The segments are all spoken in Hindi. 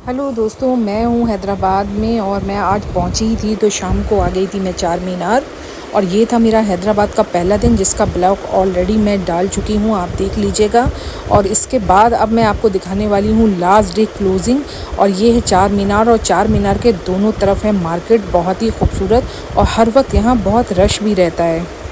हेलो दोस्तों, मैं हूँ हैदराबाद में और मैं आज पहुँची ही थी तो शाम को आ गई थी मैं चार मीनार। और ये था मेरा हैदराबाद का पहला दिन जिसका ब्लॉग ऑलरेडी मैं डाल चुकी हूँ, आप देख लीजिएगा। और इसके बाद अब मैं आपको दिखाने वाली हूँ लास्ट डे क्लोजिंग। और ये है चार मीनार और चार मीनार के दोनों तरफ है मार्केट, बहुत ही खूबसूरत और हर वक्त यहाँ बहुत रश भी रहता है।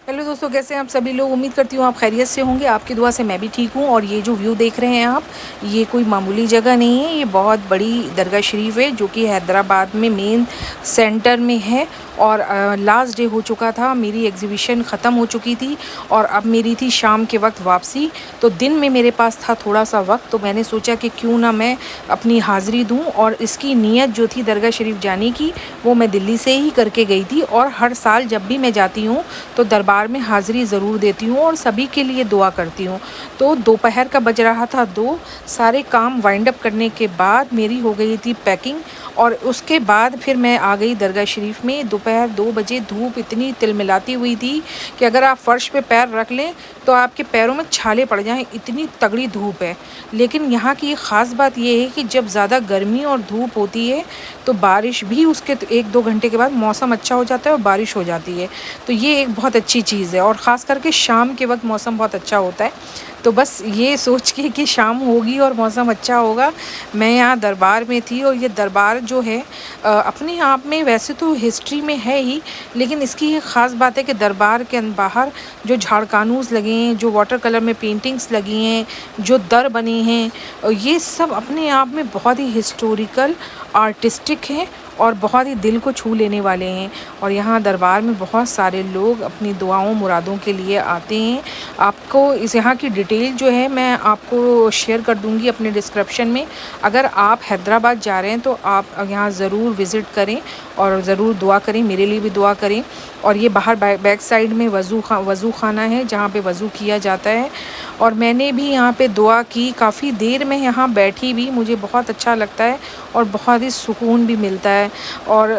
हेलो दोस्तों, कैसे हैं आप सभी लोग। उम्मीद करती हूँ आप खैरियत से होंगे। आपकी दुआ से मैं भी ठीक हूँ। और ये जो व्यू देख रहे हैं आप, ये कोई मामूली जगह नहीं है, ये बहुत बड़ी दरगाह शरीफ है जो कि हैदराबाद में मेन सेंटर में है। और लास्ट डे हो चुका था, मेरी एग्जीबिशन ख़त्म हो चुकी थी और अब मेरी थी शाम के वक्त वापसी। तो दिन में मेरे पास था थोड़ा सा वक्त, तो मैंने सोचा कि क्यों ना मैं अपनी हाज़िरी दूँ। और इसकी नीयत जो थी दरगाह शरीफ जाने की, वो मैं दिल्ली से ही करके गई थी। और हर साल जब भी मैं जाती हूँ तो दरबार में हाज़िरी ज़रूर देती हूँ और सभी के लिए दुआ करती हूँ। तो दोपहर का बज रहा था 2, सारे काम वाइंड अप करने के बाद मेरी हो गई थी पैकिंग। और उसके बाद फिर मैं आ गई दरगाह शरीफ में। दोपहर 2 बजे धूप इतनी तिलमिलाती हुई थी कि अगर आप फ़र्श पे पैर रख लें तो आपके पैरों में छाले पड़ जाएं, इतनी तगड़ी धूप है। लेकिन यहाँ की ख़ास बात ये है कि जब ज़्यादा गर्मी और धूप होती है तो बारिश भी उसके 1-2 घंटे के बाद मौसम अच्छा हो जाता है और बारिश हो जाती है। तो ये एक बहुत अच्छी चीज़ है और ख़ास करके शाम के वक्त मौसम बहुत अच्छा होता है। तो बस ये सोच के कि शाम होगी और मौसम अच्छा होगा, मैं यहाँ दरबार में थी। और ये दरबार जो है अपने आप में वैसे तो हिस्ट्री में है ही, लेकिन इसकी ये ख़ास बात है कि दरबार के बाहर जो झाड़कानूस लगे हैं, जो वाटर कलर में पेंटिंग्स लगी हैं, जो दर बने हैं, ये सब अपने आप में बहुत ही हिस्टोरिकल आर्टिस्टिक हैं और बहुत ही दिल को छू लेने वाले हैं। और यहाँ दरबार में बहुत सारे लोग अपनी दुआओं मुरादों के लिए आते हैं। आपको इस यहाँ की डिटेल जो है मैं आपको शेयर कर दूँगी अपने डिस्क्रिप्शन में। अगर आप हैदराबाद जा रहे हैं तो आप यहाँ ज़रूर विज़िट करें और ज़रूर दुआ करें, मेरे लिए भी दुआ करें। और ये बाहर बैक साइड में वज़ू खाना है जहाँ पे वज़ू किया जाता है। और मैंने भी यहाँ पे दुआ की, काफ़ी देर में यहाँ बैठी भी, मुझे बहुत अच्छा लगता है और बहुत ही सुकून भी मिलता है। और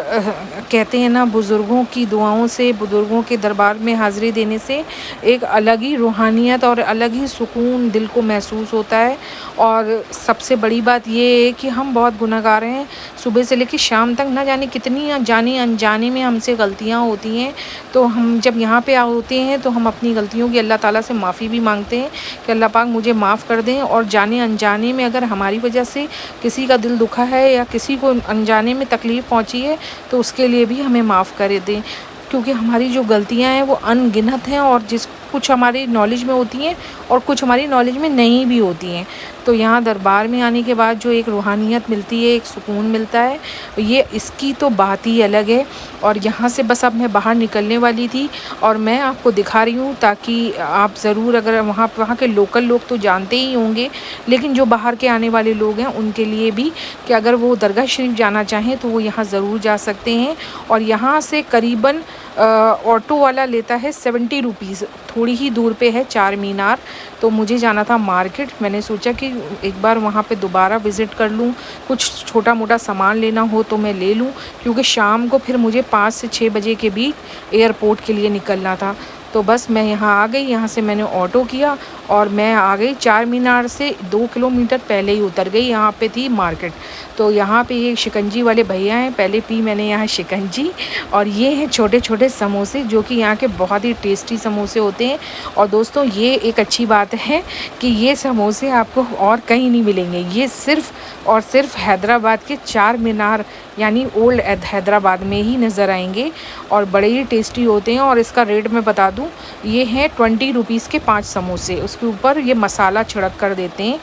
कहते हैं ना, बुज़ुर्गों की दुआओं से, बुज़ुर्गों के दरबार में हाज़िरी देने से एक अलग ही रूहानियत और अलग ही सुकून दिल को महसूस होता है। और सबसे बड़ी बात ये है कि हम बहुत गुनहगार हैं, सुबह से लेकर शाम तक ना जाने कितनी जाने अनजाने में हमसे गलतियाँ होती हैं। तो हम जब यहाँ पे होते हैं तो हम अपनी गलतियों की अल्लाह ताला से माफ़ी भी मांगते हैं कि अल्लाह पाक मुझे माफ़ कर दें। और जाने अनजाने में अगर हमारी वजह से किसी का दिल दुखा है या किसी को अनजाने में तकलीफ़ पहुँची है तो उसके लिए भी हमें माफ़ कर दें, क्योंकि हमारी जो गलतियाँ हैं वो अनगिनत हैं और कुछ हमारी नॉलेज में होती हैं और कुछ हमारी नॉलेज में नहीं भी होती हैं। तो यहाँ दरबार में आने के बाद जो एक रूहानियत मिलती है, एक सुकून मिलता है, ये इसकी तो बात ही अलग है। और यहाँ से बस अब मैं बाहर निकलने वाली थी और मैं आपको दिखा रही हूँ ताकि आप ज़रूर, अगर वहाँ के लोकल लोग तो जानते ही होंगे, लेकिन जो बाहर के आने वाले लोग हैं उनके लिए भी कि अगर वो दरगाह शरीफ जाना चाहें तो वो यहाँ ज़रूर जा सकते हैं। और यहाँ से करीबन ऑटो वाला लेता है 70 रुपीज़। थोड़ी ही दूर पे है चार मीनार। तो मुझे जाना था मार्केट, मैंने सोचा कि एक बार वहाँ पे दोबारा विज़िट कर लूँ, कुछ छोटा मोटा सामान लेना हो तो मैं ले लूँ, क्योंकि शाम को फिर मुझे 5 से 6 बजे के बीच एयरपोर्ट के लिए निकलना था। तो बस मैं यहाँ आ गई, यहाँ से मैंने ऑटो किया और मैं आ गई चार मीनार से 2 किलोमीटर पहले ही उतर गई। यहाँ पे थी मार्केट। तो यहाँ पे ये शिकंजी वाले भैया हैं, पहले पी मैंने यहाँ शिकंजी। और ये हैं छोटे छोटे समोसे जो कि यहाँ के बहुत ही टेस्टी समोसे होते हैं। और दोस्तों, ये एक अच्छी बात है कि ये समोसे आपको और कहीं नहीं मिलेंगे, ये सिर्फ़ और सिर्फ हैदराबाद के चार मीनार यानी ओल्ड हैदराबाद में ही नज़र आएंगे और बड़े ही टेस्टी होते हैं। और इसका रेट मैं बता दूं, ये हैं 20 रुपीज़ के 5 समोसे। उसके ऊपर ये मसाला छिड़क कर देते हैं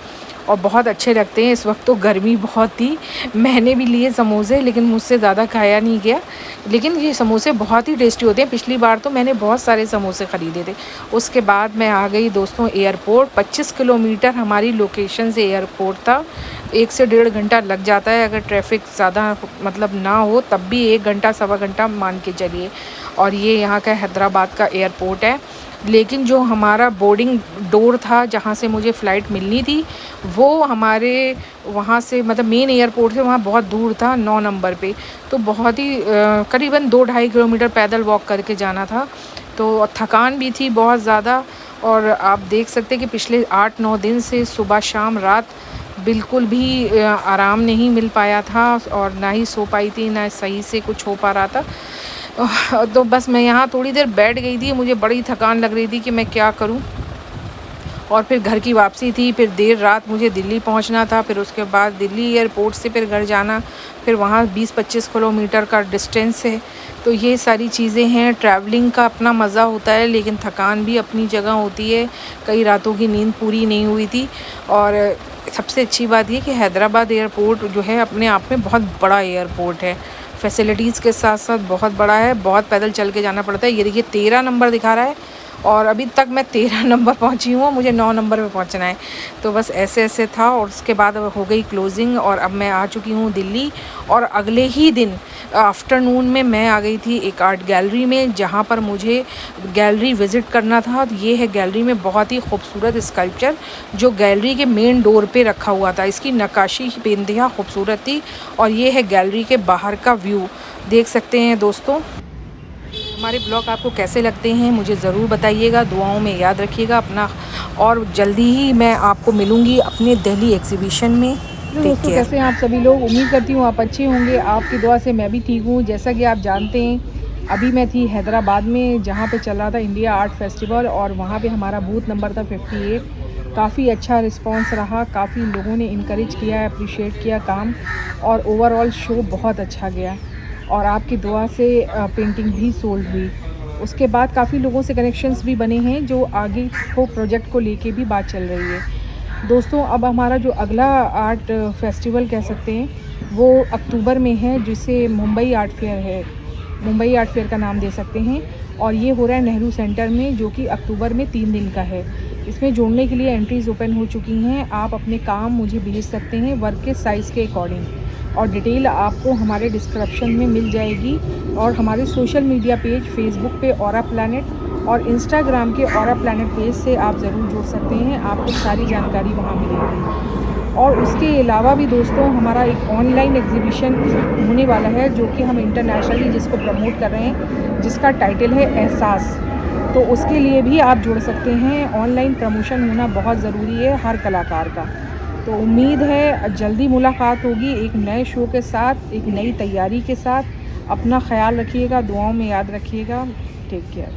और बहुत अच्छे लगते हैं। इस वक्त तो गर्मी बहुत थी, मैंने भी लिए समोसे, लेकिन मुझसे ज़्यादा खाया नहीं गया। लेकिन ये समोसे बहुत ही टेस्टी होते हैं। पिछली बार तो मैंने बहुत सारे समोसे ख़रीदे थे। उसके बाद मैं आ गई दोस्तों एयरपोर्ट। 25 किलोमीटर हमारी लोकेशन से एयरपोर्ट था। 1 से 1.5 घंटा लग जाता है अगर ट्रैफिक ज़्यादा मतलब ना हो, तब भी 1 घंटा सवा घंटा मान के चलिए। और ये यहाँ का हैदराबाद का एयरपोर्ट है। लेकिन जो हमारा बोर्डिंग डोर था जहाँ से मुझे फ़्लाइट मिलनी थी, वो हमारे वहाँ से मतलब मेन एयरपोर्ट से वहाँ बहुत दूर था, 9 नंबर पे। तो बहुत ही करीबन 2-2.5 किलोमीटर पैदल वॉक करके जाना था। तो थकान भी थी बहुत ज़्यादा। और आप देख सकते हैं कि पिछले 8-9 दिन से सुबह शाम रात बिल्कुल भी आराम नहीं मिल पाया था और ना ही सो पाई थी, ना सही से कुछ हो पा रहा था। तो बस मैं यहाँ थोड़ी देर बैठ गई थी, मुझे बड़ी थकान लग रही थी कि मैं क्या करूँ। और फिर घर की वापसी थी, फिर देर रात मुझे दिल्ली पहुंचना था, फिर उसके बाद दिल्ली एयरपोर्ट से फिर घर जाना, फिर वहां 20-25 किलोमीटर का डिस्टेंस है। तो ये सारी चीज़ें हैं। ट्रैवलिंग का अपना मज़ा होता है, लेकिन थकान भी अपनी जगह होती है। कई रातों की नींद पूरी नहीं हुई थी। और सबसे अच्छी बात ये कि हैदराबाद एयरपोर्ट जो है अपने आप में बहुत बड़ा एयरपोर्ट है, फैसिलिटीज़ के साथ साथ बहुत बड़ा है। बहुत पैदल चल के जाना पड़ता है। ये देखिए 13 नंबर दिखा रहा है और अभी तक मैं 13 नंबर पहुंची हूँ, मुझे 9 नंबर पे पहुंचना है। तो बस ऐसे ऐसे था और उसके बाद हो गई क्लोजिंग और अब मैं आ चुकी हूँ दिल्ली। और अगले ही दिन आफ्टरनून में मैं आ गई थी एक आर्ट गैलरी में, जहाँ पर मुझे गैलरी विज़िट करना था। ये है गैलरी में बहुत ही खूबसूरत स्कल्पचर जो गैलरी के मेन डोर पे रखा हुआ था। इसकी नक्काशी बेइंतहा खूबसूरत थी। और ये है गैलरी के बाहर का व्यू, देख सकते हैं दोस्तों। हमारे ब्लॉग आपको कैसे लगते हैं मुझे ज़रूर बताइएगा, दुआओं में याद रखिएगा अपना। और जल्दी ही मैं आपको मिलूँगी अपने दिल्ली एग्जीबिशन में। दोस्तों कैसे हैं आप सभी लोग, उम्मीद करती हूँ आप अच्छे होंगे। आपकी दुआ से मैं भी ठीक हूँ। जैसा कि आप जानते हैं अभी मैं थी हैदराबाद में, जहाँ पे चल रहा था इंडिया आर्ट फेस्टिवल और वहाँ पे हमारा बूथ नंबर था 58। काफ़ी अच्छा रिस्पांस रहा, काफ़ी लोगों ने इनकरेज किया, अप्रिशिएट किया काम, और ओवरऑल शो बहुत अच्छा गया। और आपकी दुआ से पेंटिंग भी सोल्ड हुई। उसके बाद काफ़ी लोगों से कनेक्शंस भी बने हैं, जो आगे को प्रोजेक्ट को लेके भी बात चल रही है। दोस्तों अब हमारा जो अगला आर्ट फेस्टिवल कह सकते हैं वो अक्टूबर में है, जिसे मुंबई आर्ट फेयर है, मुंबई आर्ट फेयर का नाम दे सकते हैं। और ये हो रहा है नेहरू सेंटर में, जो कि अक्टूबर में 3 दिन का है। इसमें जुड़ने के लिए एंट्रीज़ ओपन हो चुकी हैं। आप अपने काम मुझे भेज सकते हैं वर्क के साइज़ के अकॉर्डिंग, और डिटेल आपको हमारे डिस्क्रिप्शन में मिल जाएगी। और हमारे सोशल मीडिया पेज फेसबुक पे ऑरा प्लैनेट और इंस्टाग्राम के ऑरा प्लैनेट पेज से आप ज़रूर जुड़ सकते हैं, आपको सारी जानकारी वहाँ मिलेगी। और उसके अलावा भी दोस्तों हमारा एक ऑनलाइन एग्जीबिशन होने वाला है, जो कि हम इंटरनेशनली जिसको प्रमोट कर रहे हैं, जिसका टाइटल है एहसास। तो उसके लिए भी आप जुड़ सकते हैं। ऑनलाइन प्रमोशन होना बहुत ज़रूरी है हर कलाकार का। तो उम्मीद है जल्दी मुलाकात होगी एक नए शो के साथ, एक नई तैयारी के साथ। अपना ख्याल रखिएगा, दुआओं में याद रखिएगा। Take care.